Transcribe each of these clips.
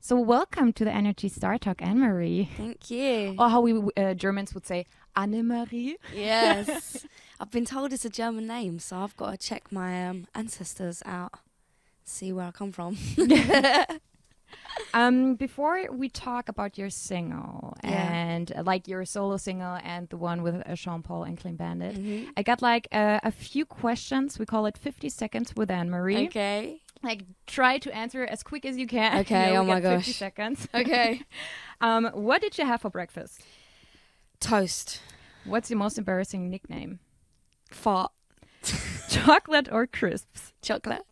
So welcome to the Energy Startalk, Anne-Marie. Thank you. Or how we Germans would say, Anne-Marie. Yes. I've been told it's a German name, so I've got to check my ancestors out, see where I come from. Before we talk about your single and like your solo single and the one with Jean-Paul and Clean Bandit, I got like a few questions. We call it 50 seconds with Anne-Marie. Okay. Like try to answer as quick as you can. Okay, oh my gosh. 50 seconds. Okay. What did you have for breakfast? Toast. What's your most embarrassing nickname? Fart. Chocolate or crisps? Chocolate.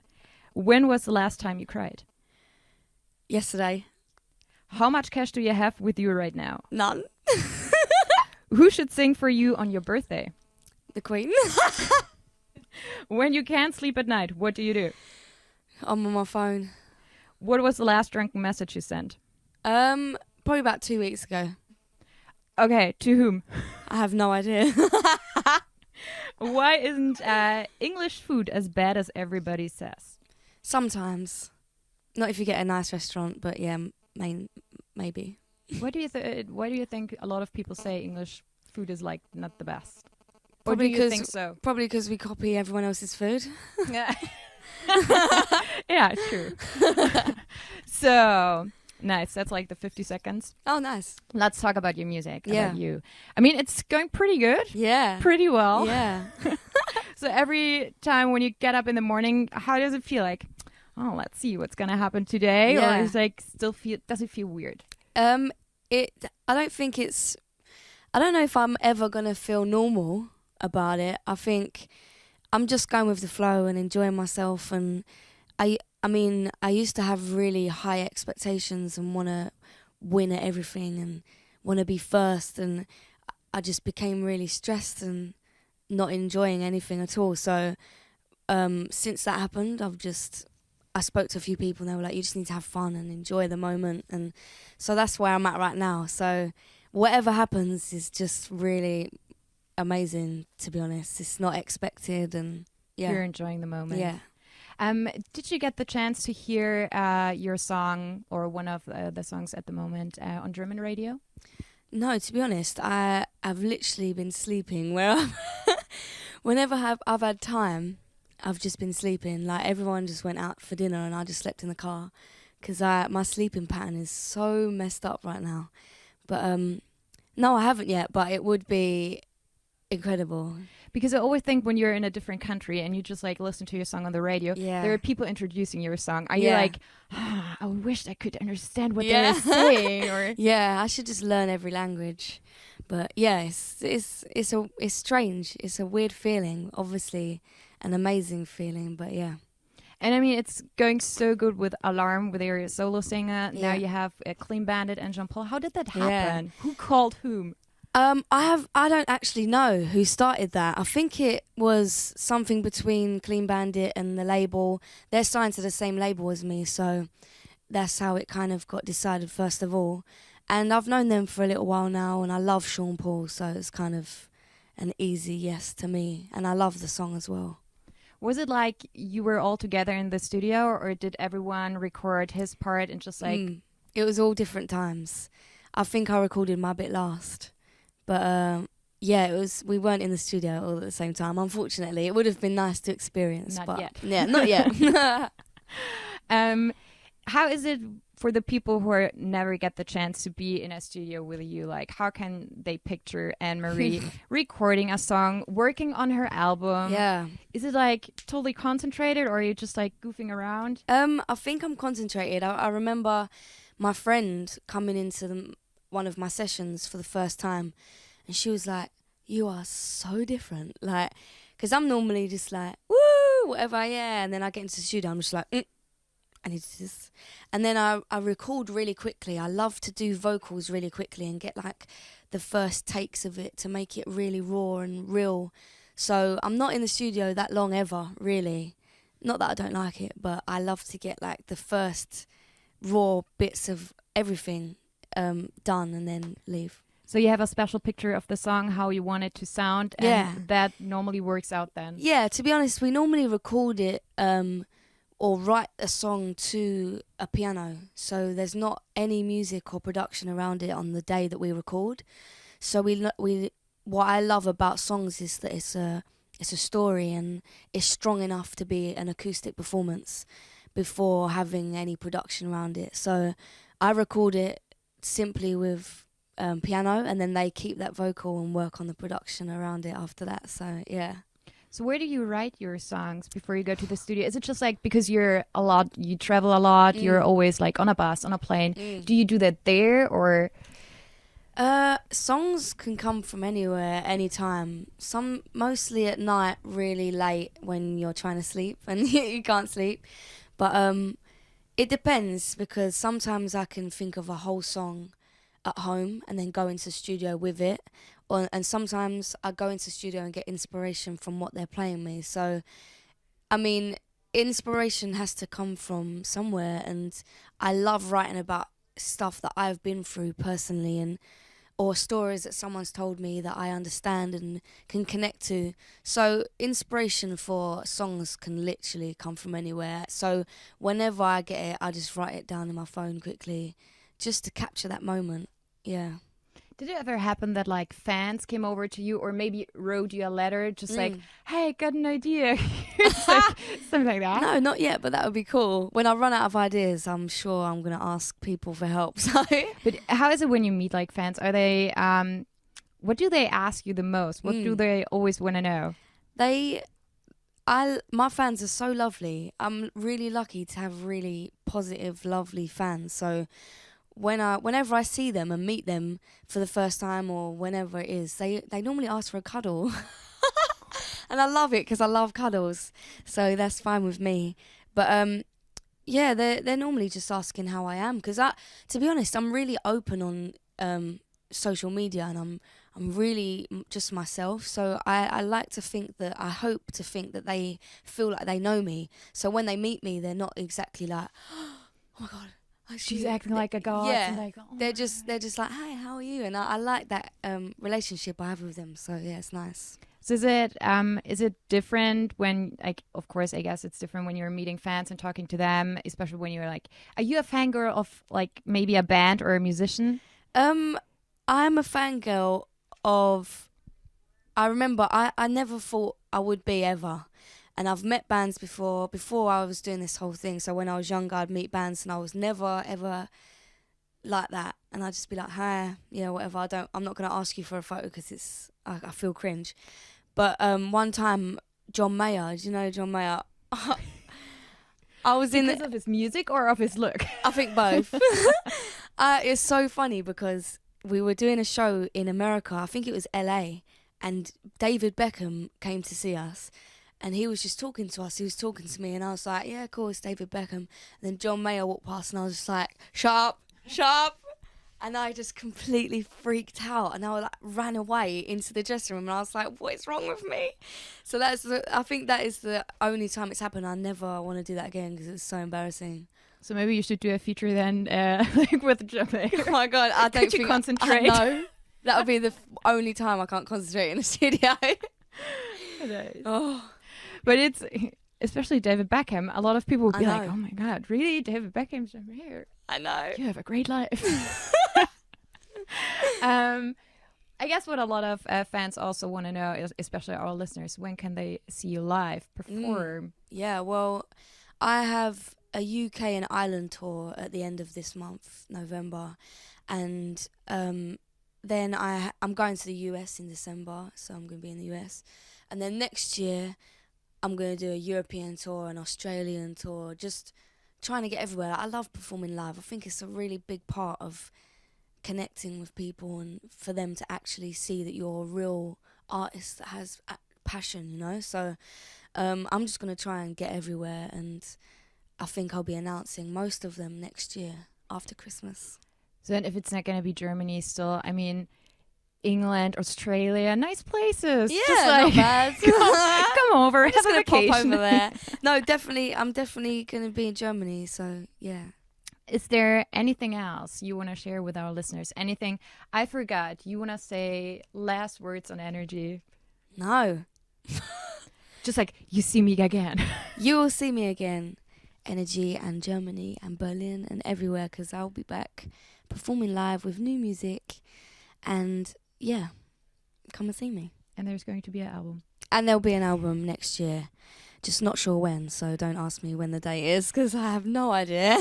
When was the last time you cried? Yesterday. How much cash do you have with you right now? None. Who should sing for you on your birthday? The Queen. When you can't sleep at night, what do you do? I'm on my phone. What was the last drunken message you sent? Probably about 2 weeks ago. Okay, to whom? I have no idea. Why isn't English food as bad as everybody says? Sometimes. Not if you get a nice restaurant, but yeah, maybe. Why do you think a lot of people say English food is like not the best? Probably or do you think so? Probably because we copy everyone else's food. Yeah. Yeah, true. So nice. That's like the 50 seconds. Oh, nice. Let's talk about your music. Yeah. About you. I mean, it's going pretty good. Yeah. Pretty well. Yeah. So every time when you get up in the morning, how does it feel like? Oh, let's see what's gonna happen today. Yeah. Or is like does it feel weird? I don't know if I'm ever gonna feel normal about it. I think I'm just going with the flow and enjoying myself. And I mean, I used to have really high expectations and want to win at everything and want to be first. And I just became really stressed and not enjoying anything at all. So since that happened, I spoke to a few people and they were like, you just need to have fun and enjoy the moment. And so that's where I'm at right now. So whatever happens is just really amazing, to be honest. It's not expected, and yeah. You're enjoying the moment. Yeah. Did you get the chance to hear your song or one of the songs at the moment on German radio? No, to be honest, I've literally been sleeping. Whenever I've had time, I've just been sleeping. Like everyone just went out for dinner and I just slept in the car because my sleeping pattern is so messed up right now. But no, I haven't yet, but it would be incredible. Because I always think when you're in a different country and you just like listen to your song on the radio, there are people introducing your song. Are you like, I wish I could understand what they're saying? Or yeah, I should just learn every language. But yeah, it's strange. It's a weird feeling. Obviously, an amazing feeling. But yeah. And I mean, it's going so good with Alarm, with your solo singer. Now you have Clean Bandit and Jean-Paul. How did that happen? Who called whom? I don't actually know who started that. I think it was something between Clean Bandit and the label. They're signed to the same label as me, so that's how it kind of got decided first of all. And I've known them for a little while now, and I love Jean-Paul, so it's kind of an easy yes to me. And I love the song as well. Was it like you were all together in the studio, or did everyone record his part and just like... It was all different times. I think I recorded my bit last. But yeah, we weren't in the studio all at the same time, unfortunately. It would have been nice to experience. Not but yet. Yeah, not yet. How is it for the people who never get the chance to be in a studio with you? Like, how can they picture Anne-Marie recording a song, working on her album? Yeah. Is it like totally concentrated, or are you just like goofing around? I think I'm concentrated. I remember my friend coming into one of my sessions for the first time, and she was like, you are so different. Like, because I'm normally just like, woo, whatever, yeah. And then I get into the studio, I'm just like, I need to just... And then I record really quickly. I love to do vocals really quickly and get like the first takes of it to make it really raw and real. So I'm not in the studio that long ever, really. Not that I don't like it, but I love to get like the first raw bits of everything done and then leave. So you have a special picture of the song, how you want it to sound, and that normally works out then? Yeah, to be honest, we normally record it or write a song to a piano. So there's not any music or production around it on the day that we record. So we what I love about songs is that it's a story, and it's strong enough to be an acoustic performance before having any production around it. So I record it simply with piano, and then they keep that vocal and work on the production around it after that. So yeah. So where do you write your songs before you go to the studio? Is it just like because you travel a lot, you're always like on a bus, on a plane? Do you do that there, or? Songs can come from anywhere, anytime. Some mostly at night, really late when you're trying to sleep and you can't sleep. But it depends, because sometimes I can think of a whole song at home and then go into studio with it. And sometimes I go into studio and get inspiration from what they're playing me. So, I mean, inspiration has to come from somewhere, and I love writing about stuff that I've been through personally, and or stories that someone's told me that I understand and can connect to. So inspiration for songs can literally come from anywhere. So whenever I get it, I just write it down in my phone quickly, just to capture that moment. Yeah. Did it ever happen that like fans came over to you, or maybe wrote you a letter just like, hey, got an idea? It's like, something like that? No, not yet, but that would be cool. When I run out of ideas, I'm sure I'm going to ask people for help. So. But how is it when you meet like fans? Are they, what do they ask you the most? What do they always want to know? My fans are so lovely. I'm really lucky to have really positive, lovely fans. So whenever I see them and meet them for the first time, or whenever it is, they normally ask for a cuddle. And I love it, because I love cuddles. So that's fine with me. But yeah, they're normally just asking how I am, because to be honest, I'm really open on social media, and I'm really just myself. So I like to think that, I hope to think that they feel like they know me. So when they meet me, they're not exactly like, oh my God, she's acting like a god. Yeah, like, oh they're just like, hi, how are you? And I like that relationship I have with them. So yeah, it's nice. So is it different when, like, of course, I guess it's different when you're meeting fans and talking to them, especially when you're like, are you a fangirl of like maybe a band or a musician? I'm a fangirl of, I remember I never thought I would be ever. And I've met bands before I was doing this whole thing. So when I was younger, I'd meet bands, and I was never, ever like that. And I'd just be like, hi, yeah, whatever. I'm not going to ask you for a photo, because I feel cringe. But one time, John Mayer, do you know John Mayer? I was because of his music or of his look? I think both. It's so funny, because we were doing a show in America. I think it was LA, and David Beckham came to see us. And he was just talking to us. He was talking to me, and I was like, yeah, cool, it's David Beckham. And then John Mayer walked past, and I was just like, shut up. And I just completely freaked out, and I like ran away into the dressing room, and I was like, what is wrong with me? So I think that is the only time it's happened. I never want to do that again, because it's so embarrassing. So maybe you should do a feature then, like with John Mayer. Oh my God, I don't think concentrate. No, that would be the only time I can't concentrate in the studio. Nice. Oh. But it's, especially David Beckham, a lot of people would be like, oh my God, really? David Beckham's here? I know. You have a great life. I guess what a lot of fans also want to know, is, especially our listeners, when can they see you live perform? Yeah, well, I have a UK and Ireland tour at the end of this month, November. And then I'm going to the US in December, so I'm going to be in the US. And then next year, I'm going to do a European tour, an Australian tour, just trying to get everywhere. I love performing live. I think it's a really big part of connecting with people, and for them to actually see that you're a real artist that has passion, you know? So I'm just going to try and get everywhere, and I think I'll be announcing most of them next year after Christmas. So then if it's not going to be Germany still, I mean, England, Australia, nice places. Yeah, just like, not bad. come over, I'm just have a gonna vacation. pop over there. No, definitely, I'm definitely going to be in Germany, so yeah. Is there anything else you want to share with our listeners? Anything I forgot? You want to say last words on energy? No. Just like, you see me again. You will see me again. energy, and Germany and Berlin and everywhere, because I'll be back performing live with new music. And yeah, come and see me. And there's going to be an album. And there'll be an album next year. Just not sure when, so don't ask me when the date is, because I have no idea.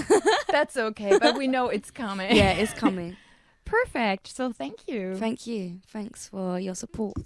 That's okay, but we know it's coming. Yeah, it's coming. Perfect. So thank you. Thank you. Thanks for your support.